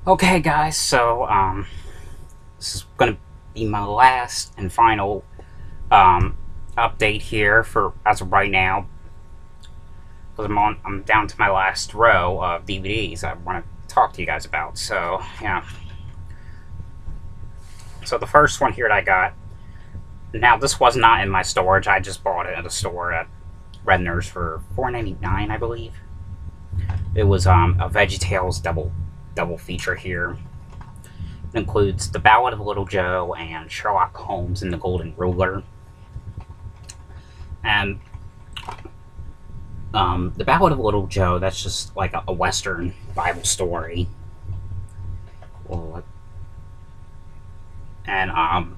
Okay, guys, so, this is gonna be my last and final, um, update here for, as of right now, because I'm down to my last row of DVDs I want to talk to you guys about, so, yeah. So the first one here that I got, now this was not in my storage, I just bought it at a store at Redner's for $4.99, I believe. It was, a VEGGIETALES double feature here. It includes The Ballad of Little Joe and Sherlock Holmes and the Golden Ruler. And The Ballad of Little Joe, that's just like a Western Bible story. And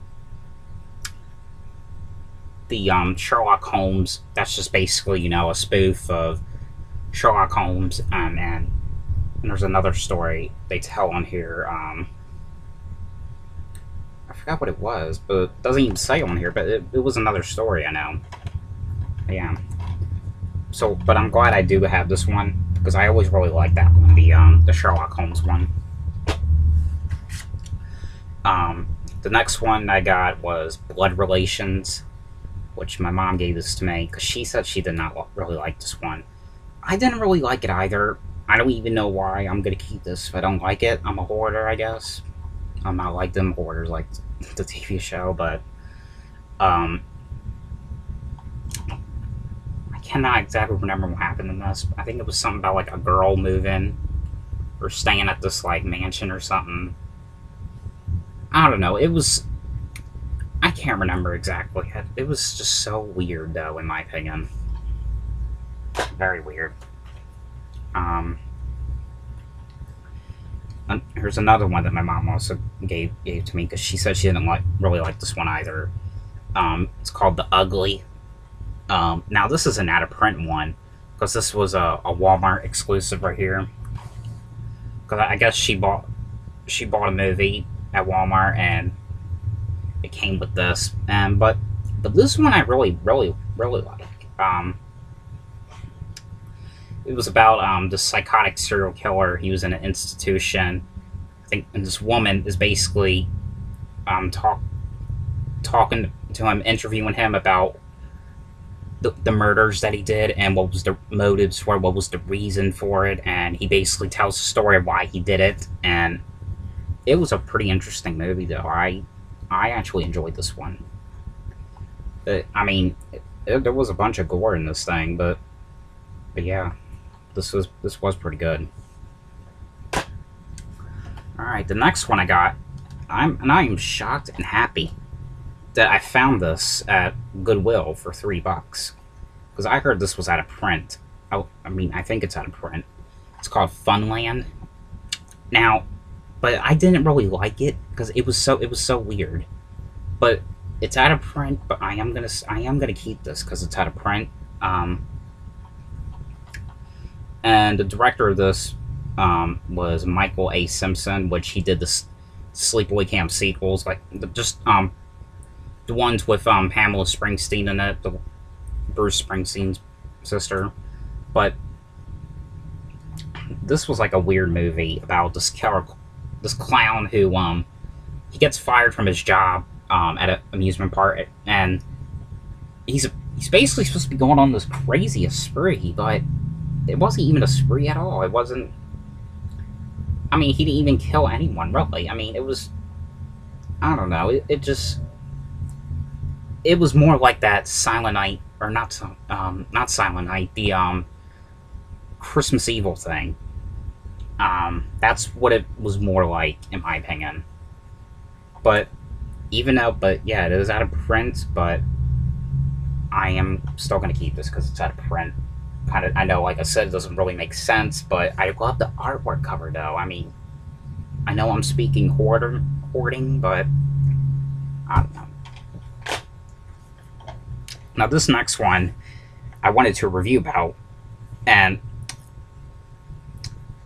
the Sherlock Holmes, that's just basically, you know, a spoof of Sherlock Holmes. And there's another story they tell on here. I forgot what it was, but it doesn't even say on here, but it was another story, I know. Yeah. So, but I'm glad I do have this one, because I always really like that one, the Sherlock Holmes one. The next one I got was Blood Relations, which my mom gave this to me, because she said she did not really like this one. I didn't really like it either. I don't even know why I'm going to keep this if I don't like it. I'm a hoarder, I guess. I'm not like them hoarders like the TV show, but I cannot exactly remember what happened in this. I think it was something about like a girl moving or staying at this like mansion or something. I don't know. It was, I can't remember exactly. It was just so weird, though, in my opinion. Very weird. Here's another one that my mom also gave to me, because she said she didn't really like this one either. It's called The Ugly. Now this is an out of print one, because this was a Walmart exclusive right here. Because I guess she bought a movie at Walmart and it came with this. But this one I really like. It was about this psychotic serial killer. He was in an institution, I think, and this woman is basically talking to him, interviewing him about the murders that he did and what was the motives for it, what was the reason for it, and he basically tells the story of why he did it. And it was a pretty interesting movie, though. I actually enjoyed this one. I mean, there was a bunch of gore in this thing, but yeah. This was pretty good. Alright, the next one I got, I am shocked and happy that I found this at Goodwill for $3. Because I heard this was out of print. I mean, I think it's out of print. It's called FUNLAND. Now, but I didn't really like it because it was so weird. But it's out of print, but I am gonna keep this because it's out of print. And the director of this was Michael A. Simpson, which he did the Sleepaway Camp sequels, like just the ones with Pamela Springsteen in it, the Bruce Springsteen's sister. But this was like a weird movie about this clown who he gets fired from his job at an amusement park, and he's basically supposed to be going on this craziest spree, but it wasn't even a spree at all. It wasn't. I mean, he didn't even kill anyone, really. I mean, it was. I don't know. It just. It was more like that Silent Night, or not Silent Night, the Christmas Evil thing. That's what it was more like, in my opinion. But yeah, it is out of print. But I am still gonna keep this because it's out of print. I know, like I said, it doesn't really make sense, but I love the artwork cover, though. I mean, I know I'm speaking hoarding, but I don't know. Now, this next one, I wanted to review about, and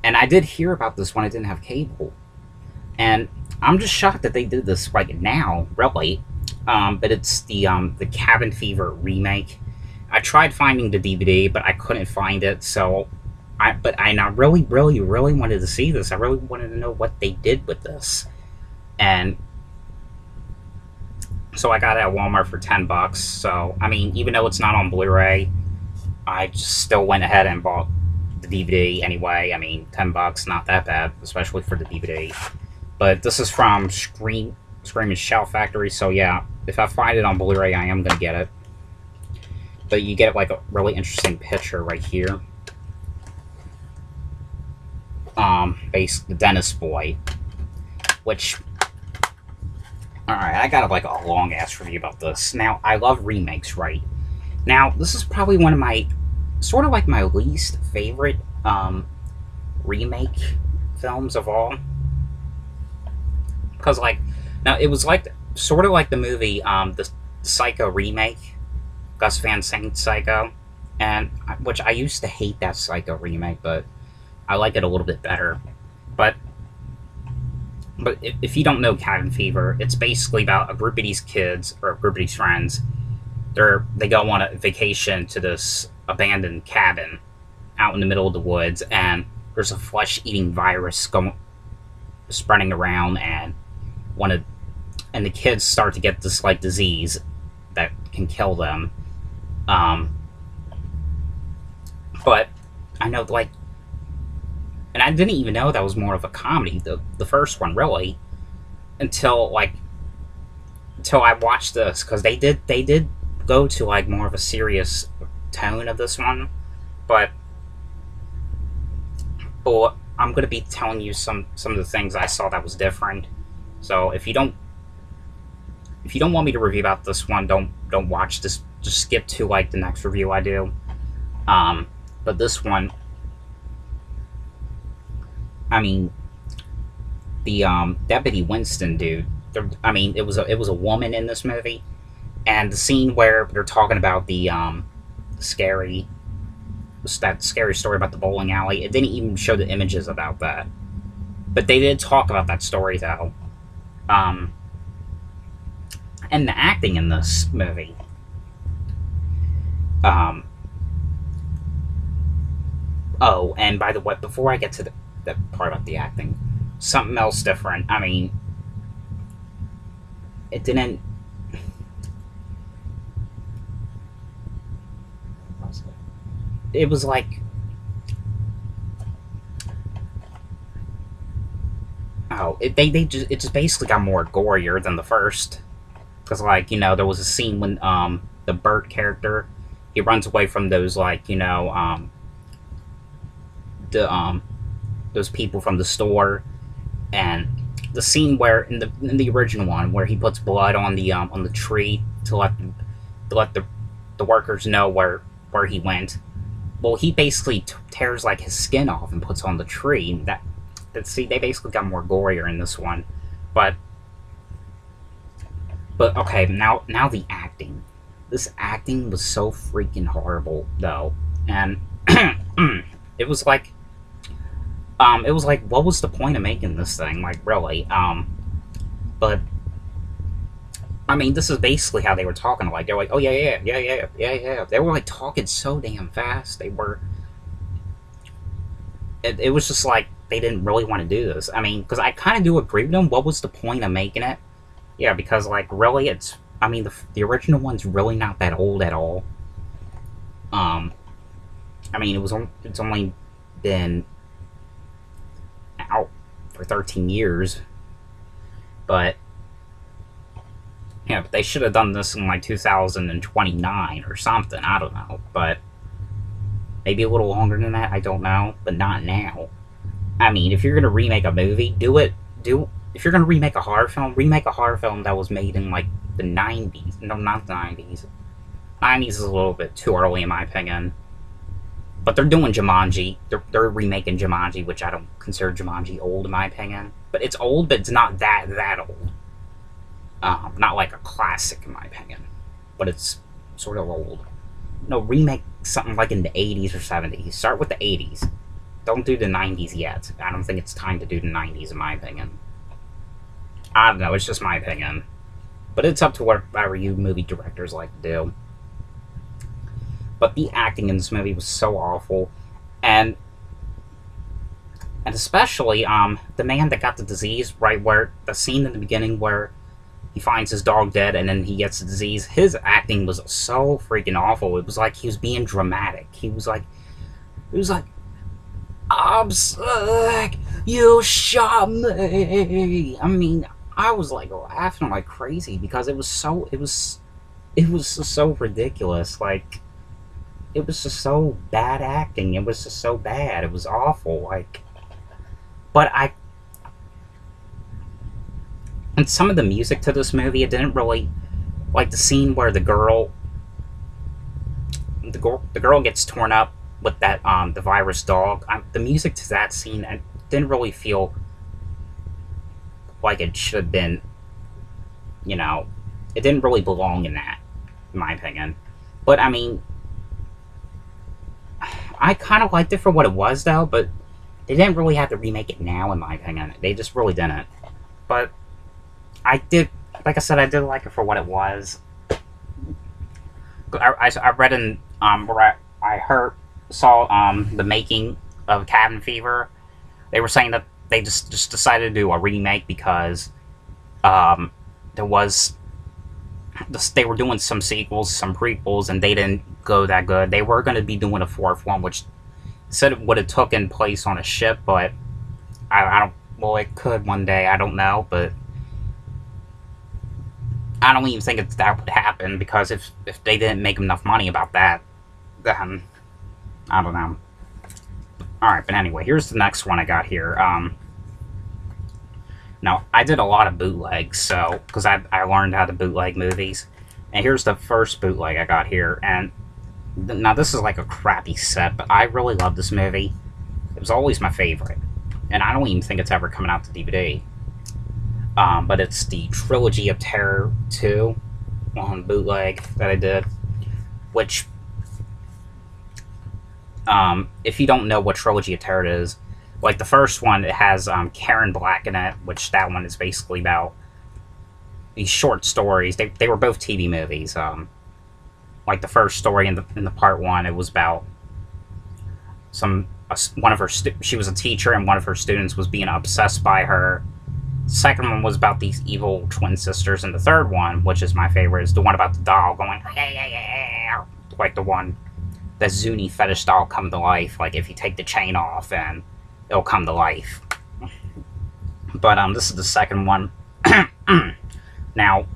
I did hear about this when I didn't have cable, and I'm just shocked that they did this like now, really. But it's the Cabin Fever remake. I tried finding the DVD, but I couldn't find it, so I really, really, really wanted to see this. I really wanted to know what they did with this, and so I got it at Walmart for $10. So I mean, even though it's not on Blu-ray, I just still went ahead and bought the DVD anyway. I mean, $10, not that bad, especially for the DVD. But this is from Scream and Shout Factory, so yeah, if I find it on Blu-ray, I am gonna get it. But you get like a really interesting picture right here. Basically, the dentist boy, which, alright, I got like a long ass review about this. Now, I love remakes, right? Now, this is probably one of my, sort of like my least favorite, remake films of all. Because, like, now, it was like, sort of like the movie, the Psycho remake, Gus Van Sant's Psycho, and, which I used to hate that Psycho remake, but I like it a little bit better. But if you don't know Cabin Fever, it's basically about a group of these kids, or a group of these friends. They go on a vacation to this abandoned cabin out in the middle of the woods, and there's a flesh-eating virus spreading around, and the kids start to get this like disease that can kill them. But I know, like, and I didn't even know that was more of a comedy, the first one, really, until I watched this, because they did go to like more of a serious tone of this one, but I'm gonna be telling you some of the things I saw that was different. So if you don't want me to review about this one, don't watch this. Just skip to like the next review I do. But this one, I mean, the Deputy Winston dude. I mean, it was a woman in this movie, and the scene where they're talking about that scary story about the bowling alley. It didn't even show the images about that, but they did talk about that story though. And the acting in this movie. Oh, and by the way, before I get to the part about the acting, something else different. I mean, it didn't. It was like, oh, it just basically got more gorier than the first, because, like, you know, there was a scene when the Bert character, he runs away from those, like, you know, those people from the store, and the scene where in the original one where he puts blood on the tree to let the workers know where he went. Well, he basically tears like his skin off and puts on the tree. See, they basically got more gorier in this one, but okay, now the acting. This acting was so freaking horrible though, and it was like, what was the point of making this thing? Like, really? But I mean, this is basically how they were talking. Like, they're like, oh yeah. They were like talking so damn fast. They were. It was just like they didn't really want to do this. I mean, because I kind of do agree with them. What was the point of making it? Yeah, because like really, I mean, the original one's really not that old at all. I mean, it's only been out for 13 years, but yeah, but they should have done this in like 2029 or something. I don't know, but maybe a little longer than that. I don't know, but not now. I mean, if you're gonna remake a movie, if you're gonna remake a horror film that was made in like the 90s. No, not the 90s. 90s is a little bit too early in my opinion. But they're doing Jumanji. They're remaking Jumanji, which I don't consider Jumanji old in my opinion. But it's old, but it's not that old. Not like a classic in my opinion. But it's sort of old. No, remake something like in the 80s or 70s. Start with the 80s. Don't do the 90s yet. I don't think it's time to do the 90s in my opinion. I don't know, it's just my opinion. But it's up to whatever you movie directors like to do. But the acting in this movie was so awful. And And especially, the man that got the disease, right, where the scene in the beginning where he finds his dog dead and then he gets the disease, his acting was so freaking awful. It was like he was being dramatic. He was like, I'm sick, you shot me. I mean, I was like laughing like crazy because it was just so ridiculous. Like, it was just so bad acting. It was just so bad. It was awful. Like, but and some of the music to this movie, it didn't really, like the scene where the girl gets torn up with that the virus dog. The music to that scene, I didn't really feel like it should have been. You know, it didn't really belong in that, in my opinion. But I mean, I kind of liked it for what it was, though. But they didn't really have to remake it now, in my opinion. They just really didn't. But I did, like I said, I did like it for what it was. I read in where I saw the making of Cabin Fever. They were saying that they just decided to do a remake because they were doing some sequels, some prequels, and they didn't go that good. They were going to be doing a fourth one, which said it would have taken place on a ship, but I don't. Well, it could one day. I don't know, but I don't even think that would happen because if they didn't make enough money about that, then I don't know. All right, but anyway, here's the next one I got here. Now, I did a lot of bootlegs, so because I learned how to bootleg movies, and here's the first bootleg I got here. And now this is like a crappy set, but I really love this movie. It was always my favorite, and I don't even think it's ever coming out to DVD. But it's the Trilogy of Terror 2 on bootleg that I did, which, if you don't know what Trilogy of Terror is, like the first one, it has Karen Black in it, which that one is basically about these short stories. They were both TV movies. Like the first story in the part one, it was about one of her she was a teacher and one of her students was being obsessed by her. The second one was about these evil twin sisters, and the third one, which is my favorite, is the one about the doll going yeah, like the one that Zuni fetish doll come to life. Like if you take the chain off and it'll come to life. But this is the second one. now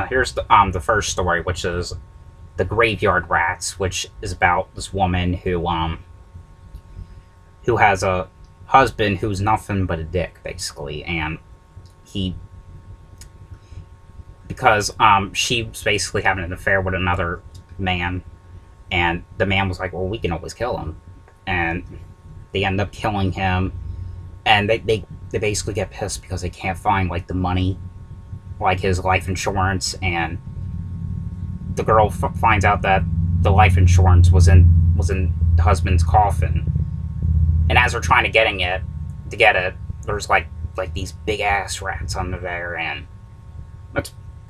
here's the first story, which is The Graveyard Rats, which is about this woman who has a husband who's nothing but a dick, basically, and because she was basically having an affair with another man, and the man was like, well, we can always kill him, and they end up killing him, and they basically get pissed because they can't find like the money, like his life insurance, and the girl finds out that the life insurance was in the husband's coffin, and as they're trying to get it, there's like these big ass rats under there, and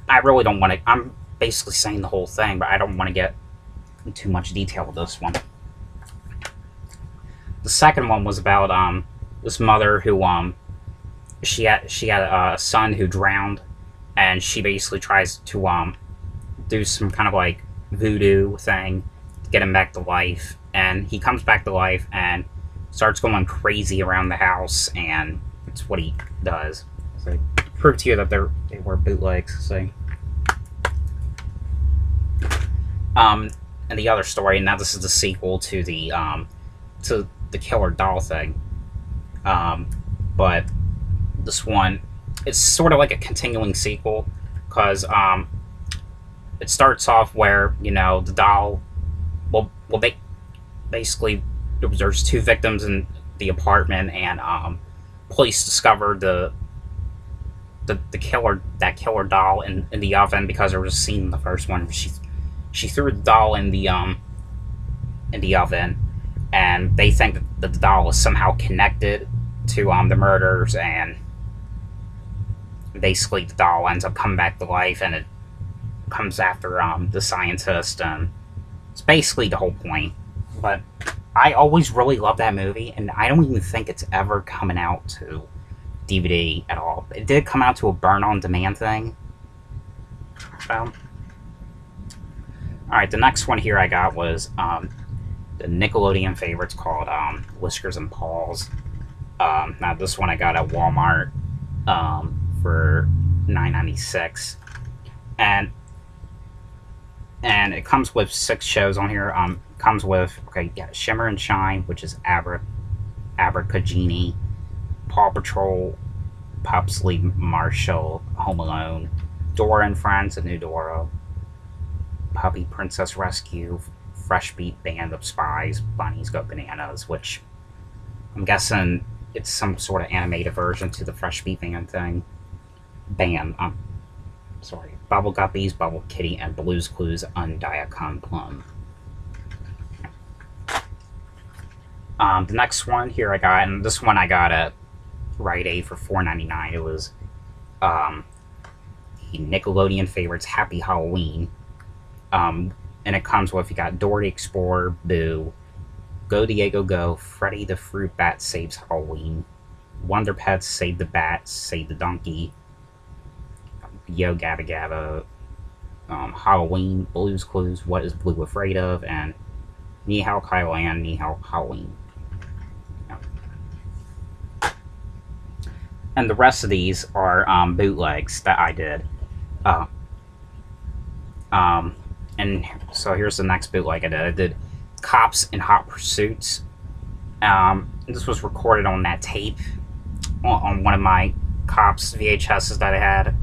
I really don't want to. I'm basically saying the whole thing, but I don't want to get in too much detail with this one. The second one was about this mother who she had a son who drowned, and she basically tries to do some kind of like voodoo thing to get him back to life, and he comes back to life and starts going crazy around the house, and that's what he does. So prove to you that they were bootlegs. So and the other story, now this is the sequel to the killer doll thing, but this one, it's sort of like a continuing sequel, because it starts off where, you know, the doll, well basically there's two victims in the apartment, and police discovered the killer doll in the oven, because there was a scene in the first one where she threw the doll in the oven, and they think that the doll is somehow connected to the murders, and basically the doll ends up coming back to life, and it comes after the scientist, and it's basically the whole point. But I always really loved that movie, and I don't even think it's ever coming out to DVD at all. It did come out to a burn-on-demand thing. So, alright, the next one here I got was the Nickelodeon favorites called Whiskers and Paws. Now, this one I got at Walmart for $9.96. And it comes with 6 shows on here. Comes with, okay, yeah, Shimmer and Shine, which is Abracadabra, Paw Patrol, Pup Sleep, Marshall, Home Alone, Dora and Friends, A New Dora, Puppy Princess Rescue, Fresh Beat Band of Spies, Bunnies Go Bananas, which I'm guessing it's some sort of animated version to the Fresh Beat Band thing. Sorry, Bubble Guppies, Bubble Kitty, and Blue's Clues Undiacon Plum. The next one here I got, and this one I got at Rite Aid for $4.99. It was the Nickelodeon favorites Happy Halloween. And it comes with, you got Dora the Explorer, Boo, Go Diego Go, Freddy the Fruit Bat Saves Halloween, Wonder Pets Save the Bat, Save the Donkey, Yo Gabba Gabba, Halloween, Blue's Clues, What is Blue Afraid of, and Ni Hao Kai Lan, Ni Hao Halloween. And the rest of these are bootlegs that I did. And so here's the next bootleg I did. I did Cops in Hot Pursuits. This was recorded on that tape on one of my Cops VHSs that I had.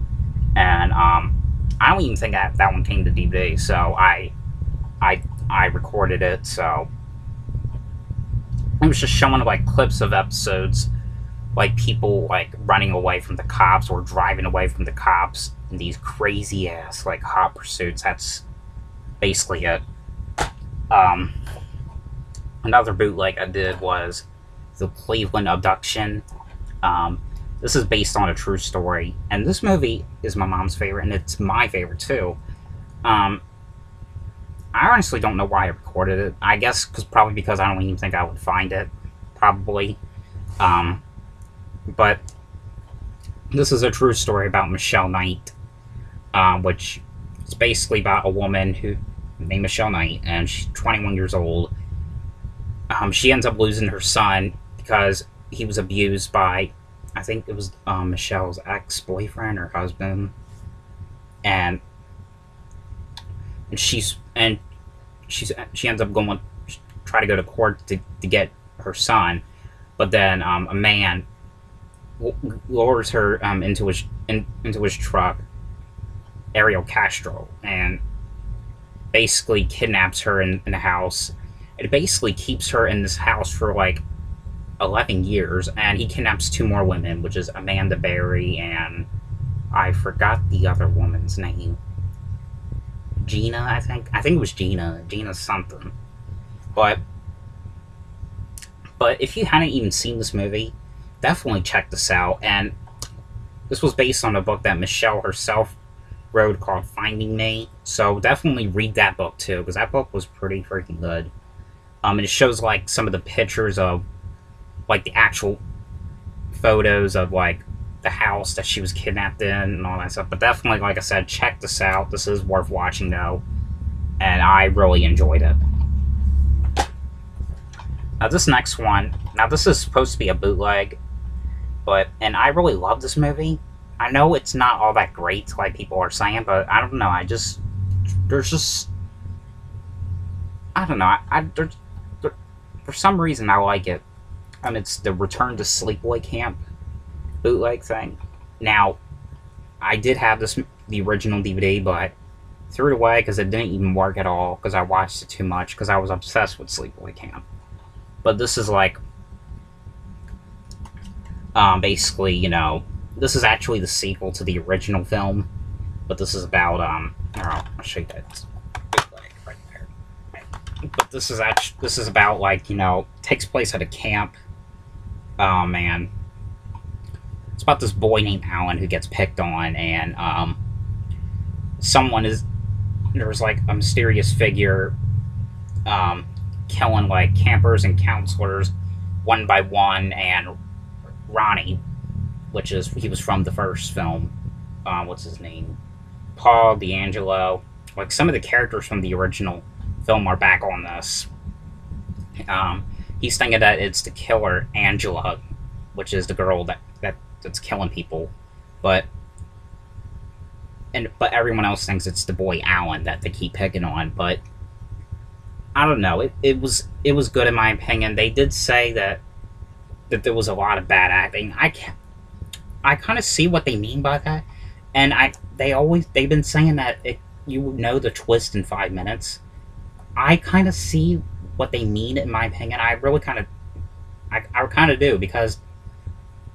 And I don't even think that one came to DVD, so I recorded it. So it was just showing like clips of episodes, like people like running away from the cops or driving away from the cops in these crazy ass like hot pursuits. That's basically it. Another bootleg I did was the Cleveland Abduction. This is based on a true story, and this movie is my mom's favorite, and it's my favorite too. I honestly don't know why I recorded it. I guess probably because I don't even think I would find it, probably. But this is a true story about Michelle Knight, which is basically about a woman named Michelle Knight, and she's 21 years old. She ends up losing her son because he was abused by, I think it was Michelle's ex-boyfriend or husband, and she ends up going try to go to court to get her son, but then a man lures her into his truck, Ariel Castro, and basically kidnaps her in the house. It basically keeps her in this house for like 11 years, and he kidnaps 2 more women, which is Amanda Berry and I forgot the other woman's name. Gina, I think it was Gina something. But if you hadn't even seen this movie, definitely check this out. And this was based on a book that Michelle herself wrote called Finding Me, so definitely read that book too, because that book was pretty freaking good. And it shows like some of the pictures of like the actual photos of like the house that she was kidnapped in and all that stuff. But definitely, like I said, check this out. This is worth watching though, and I really enjoyed it. Now this next one, this is supposed to be a bootleg, and I really love this movie. I know it's not all that great like people are saying, but I don't know, I don't know, for some reason I like it. It's the Return to Sleepaway Camp bootleg thing. Now, I did have the original DVD, but threw it away because it didn't even work at all, because I watched it too much, because I was obsessed with Sleepaway Camp. But this is like, basically, you know, this is actually the sequel to the original film, but this is about, I'll show you that bootleg right there. But this is about, like, you know, takes place at a camp. Oh man, it's about this boy named Alan who gets picked on, and there's like a mysterious figure killing like campers and counselors one by one, and Ronnie, he was from the first film. What's his name? Paul D'Angelo. Like some of the characters from the original film are back on this. He's thinking that it's the killer Angela, which is the girl that's killing people, but everyone else thinks it's the boy Alan that they keep picking on. But I don't know. It was good in my opinion. They did say that there was a lot of bad acting. I kind of see what they mean by that, and they've been saying that you would know the twist in 5 minutes. I kind of see what they mean in my opinion. I really kind of do, because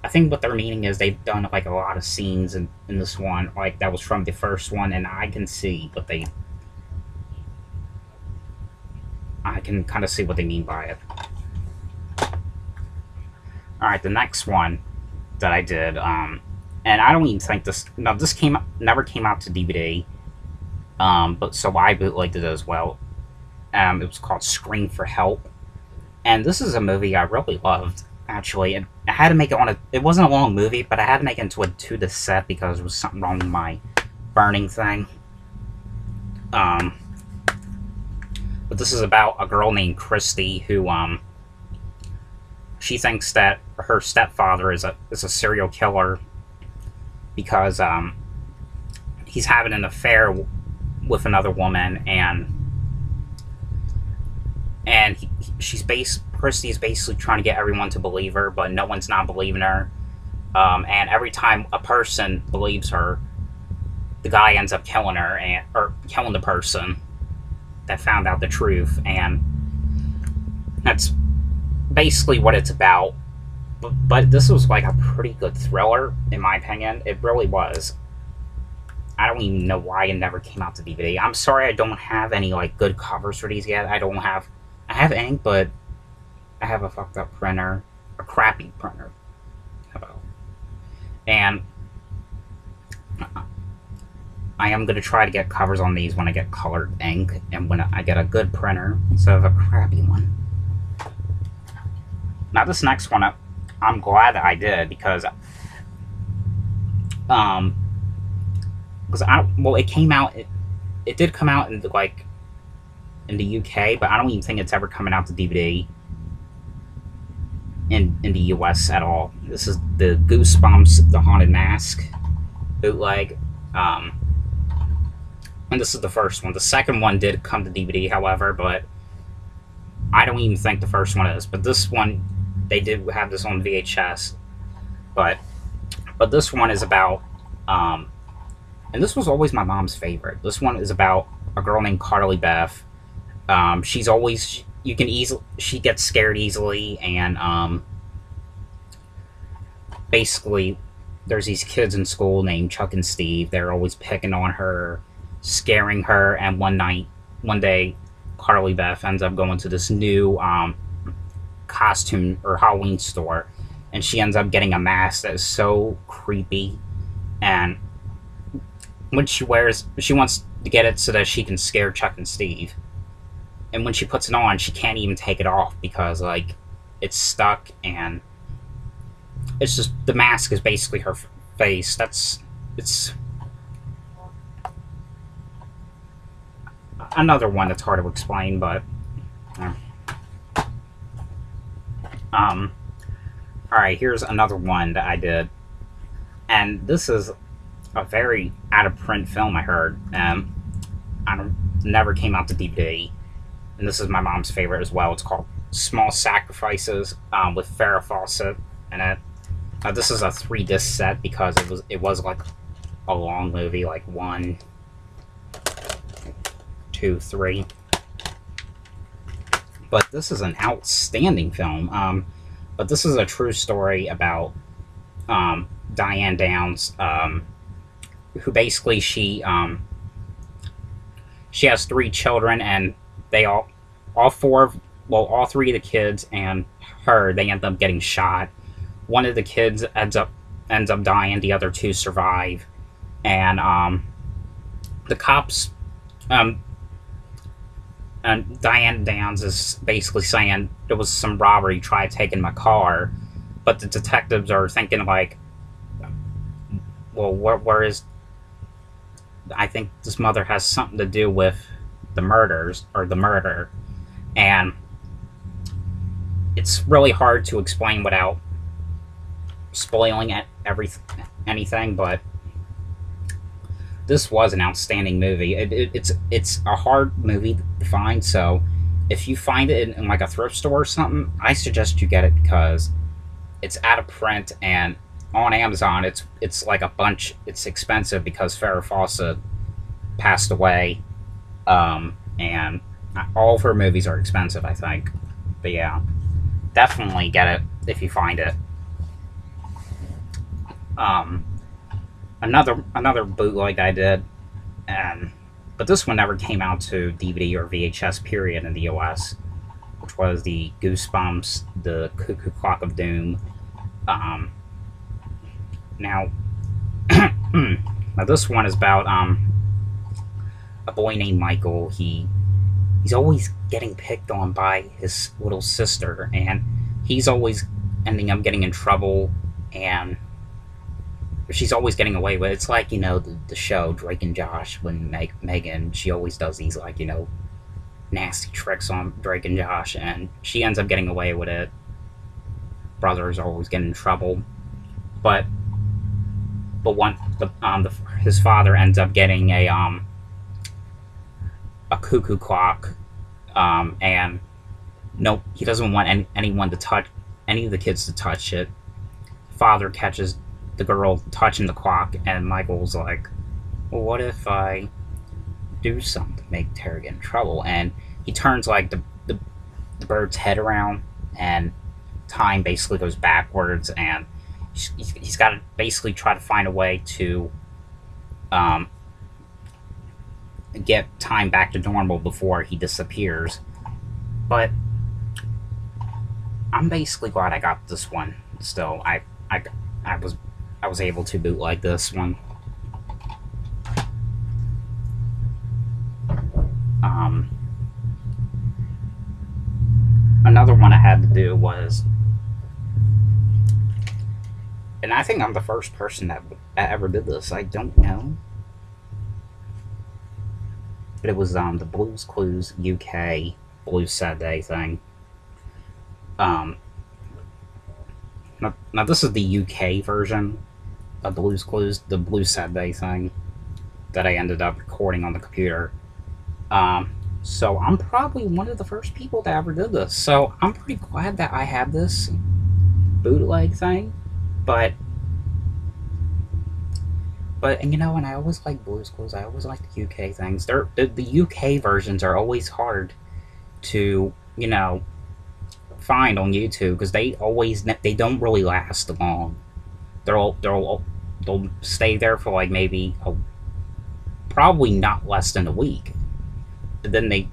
I think what they're meaning is they've done like a lot of scenes in this one, like that was from the first one, and I can kind of see what they mean by it. Alright, the next one that I did, and I don't even think this never came out to DVD, but so I bootlegged it as well. It was called Scream for Help, and this is a movie I really loved, actually. And I had to make it it wasn't a long movie, but I had to make it into a 2-disc set because there was something wrong with my burning thing. But this is about a girl named Christy who, she thinks that her stepfather is a serial killer because, he's having an affair with another woman, and Christy's basically trying to get everyone to believe her, but no one's not believing her. And every time a person believes her, the guy ends up killing her, or killing the person that found out the truth. And that's basically what it's about. But this was like a pretty good thriller, in my opinion. It really was. I don't even know why it never came out to DVD. I'm sorry I don't have any like good covers for these yet. I have ink, but I have a fucked up printer. A crappy printer. How about? And I am going to try to get covers on these when I get colored ink, and when I get a good printer instead of a crappy one. Now this next one, I'm glad that I did, because it came out, it did come out in the UK, but I don't even think it's ever coming out to DVD in the US at all. This is the Goosebumps, The Haunted Mask bootleg, and this is the first one. The second one did come to DVD, however, but I don't even think the first one is. But this one, they did have this on VHS, but this one is about, and this was always my mom's favorite. This one is about a girl named Carly Beth. She's always, she gets scared easily, and basically there's these kids in school named Chuck and Steve. They're always picking on her, scaring her, and one day Carly Beth ends up going to this new costume or Halloween store, and she ends up getting a mask that is so creepy, and when she wants to get it so that she can scare Chuck and Steve. And when she puts it on, she can't even take it off because, like, it's stuck, and it's just, the mask is basically her face. It's another one that's hard to explain, but alright, here's another one that I did, and this is a very out-of-print film, I heard. Never came out to DVD, and this is my mom's favorite as well. It's called Small Sacrifices, with Farrah Fawcett in it. This is a 3-disc set because it was like a long movie, like 1, 2, 3. But this is an outstanding film. But this is a true story about Diane Downs, who basically she has 3 children, and they all 3 of the kids and her, they end up getting shot. One of the kids ends up dying, the other 2 survive, and the cops and Diane Downs is basically saying there was some robbery tried taking my car, but the detectives are thinking like, well, where is? I think this mother has something to do with the murders or the murder, and it's really hard to explain without spoiling anything. But this was an outstanding movie. It's a hard movie to find, so if you find it in like a thrift store or something, I suggest you get it because it's out of print, and on Amazon it's like a bunch. It's expensive because Farrah Fawcett passed away, and all of her movies are expensive, I think. But yeah, definitely get it if you find it. Another bootleg I did, but this one never came out to DVD or VHS period in the US, which was the Goosebumps, the Cuckoo Clock of Doom. Now, now this one is about a boy named Michael. He's always getting picked on by his little sister, and he's always ending up getting in trouble, and she's always getting away with it. It's like, the show Drake and Josh, when Megan, she always does these, like, nasty tricks on Drake and Josh, and she ends up getting away with it. Brothers always get in trouble, but his father ends up getting a cuckoo clock, and no, he doesn't want anyone to touch, any of the kids to touch it. Father catches the girl touching the clock, and Michael's like, well, what if I do something to make Terry get in trouble? And he turns like the bird's head around, and time basically goes backwards, and he's got to basically try to find a way to get time back to normal before he disappears. But I'm basically glad I got this one. Still, I was able to bootleg this one. Another one I had to do was, and I think I'm the first person that ever did this. I don't know, but it was the Blues Clues UK Blues Saturday thing. Now this is the UK version of Blues Clues, the Blues Saturday thing that I ended up recording on the computer. So I'm probably one of the first people that ever did this. So I'm pretty glad that I had this bootleg thing. But and I always like Blues Clues. I always like the UK things. The UK versions are always hard to find on YouTube because they don't really last long. They'll stay there for like maybe probably not less than a week, but then they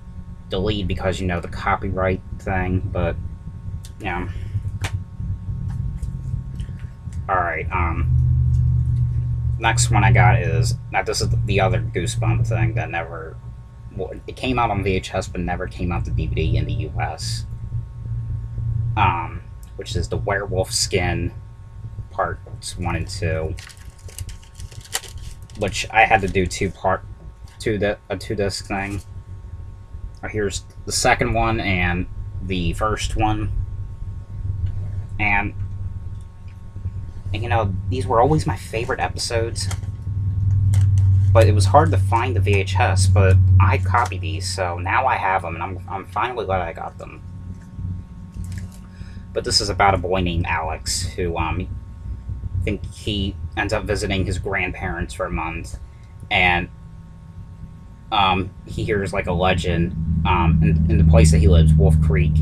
delete because the copyright thing. But yeah. All right. Next one I got is, now this is the other Goosebump thing that never, well, it came out on VHS but never came out to DVD in the US. Which is the Werewolf Skin parts 1 and 2, which I had to do a 2-disc thing. Here's the second one and the first one, and these were always my favorite episodes, but it was hard to find the VHS, but I copied these, so now I have them, and I'm finally glad I got them. But this is about a boy named Alex who, I think he ends up visiting his grandparents for a month, and he hears like a legend in the place that he lives, Wolf Creek,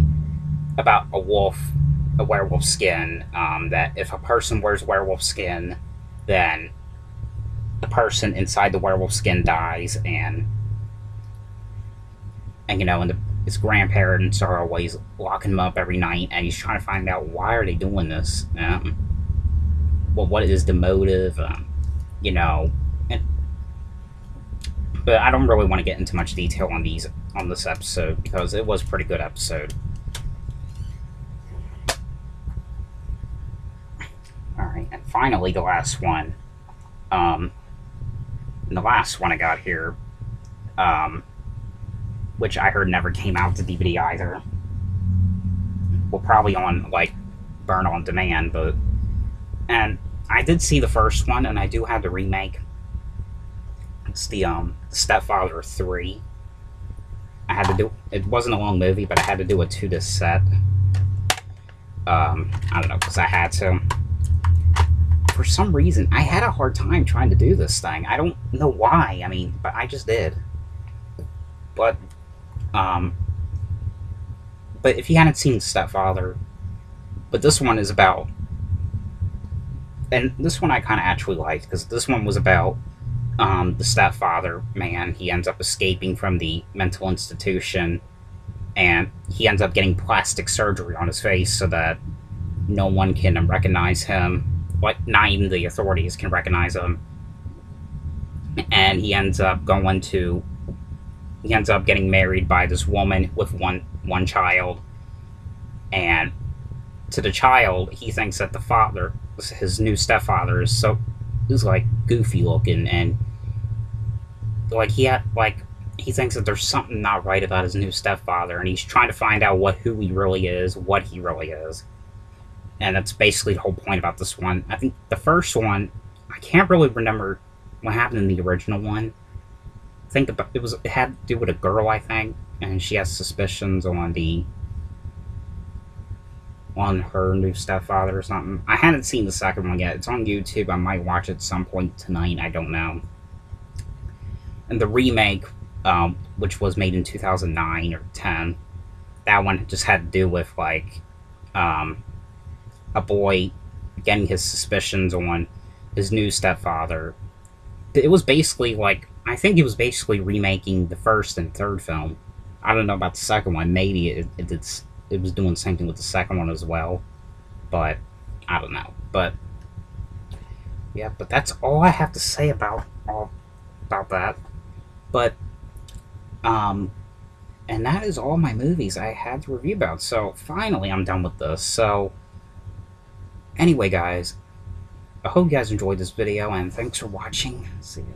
about a werewolf skin, that if a person wears werewolf skin, then the person inside the werewolf skin dies, and his grandparents are always locking him up every night, and he's trying to find out why are they doing this. What is the motive? But I don't really want to get into much detail on on this episode, because it was a pretty good episode. Alright, and finally the last one. The last one I got here, which I heard never came out to DVD either. Well, probably on, like, Burn On Demand, but... And I did see the first one, and I do have the remake. It's the, Stepfather 3. I had to do... It wasn't a long movie, but I had to do a 2-disc set. I don't know, because I had to. For some reason, I had a hard time trying to do this thing. I don't know why, I mean, but I just did. But if you hadn't seen Stepfather, but this one is about, and this one I kind of actually liked, because this one was about the stepfather man. He ends up escaping from the mental institution, and he ends up getting plastic surgery on his face so that no one can recognize him. Like, not even the authorities can recognize him. And he ends up getting married by this woman with one child. And to the child, he thinks that the father, his new stepfather, is like goofy looking, and like he thinks that there's something not right about his new stepfather, and he's trying to find out who he really is, what he really is. And that's basically the whole point about this one. I think the first one, I can't really remember what happened in the original one. I think it had to do with a girl, I think, and she has suspicions on her new stepfather or something. I hadn't seen the second one yet. It's on YouTube. I might watch it at some point tonight. I don't know. And the remake, which was made in 2009 or 10, that one just had to do with, like, a boy getting his suspicions on his new stepfather. It was basically, like, I think it was basically remaking the first and third film. I don't know about the second one. Maybe it was doing the same thing with the second one as well. But, I don't know. But, yeah, but that's all I have to say about that. But, and that is all my movies I had to review about. So, finally, I'm done with this. So, anyway, guys, I hope you guys enjoyed this video, and thanks for watching. See you.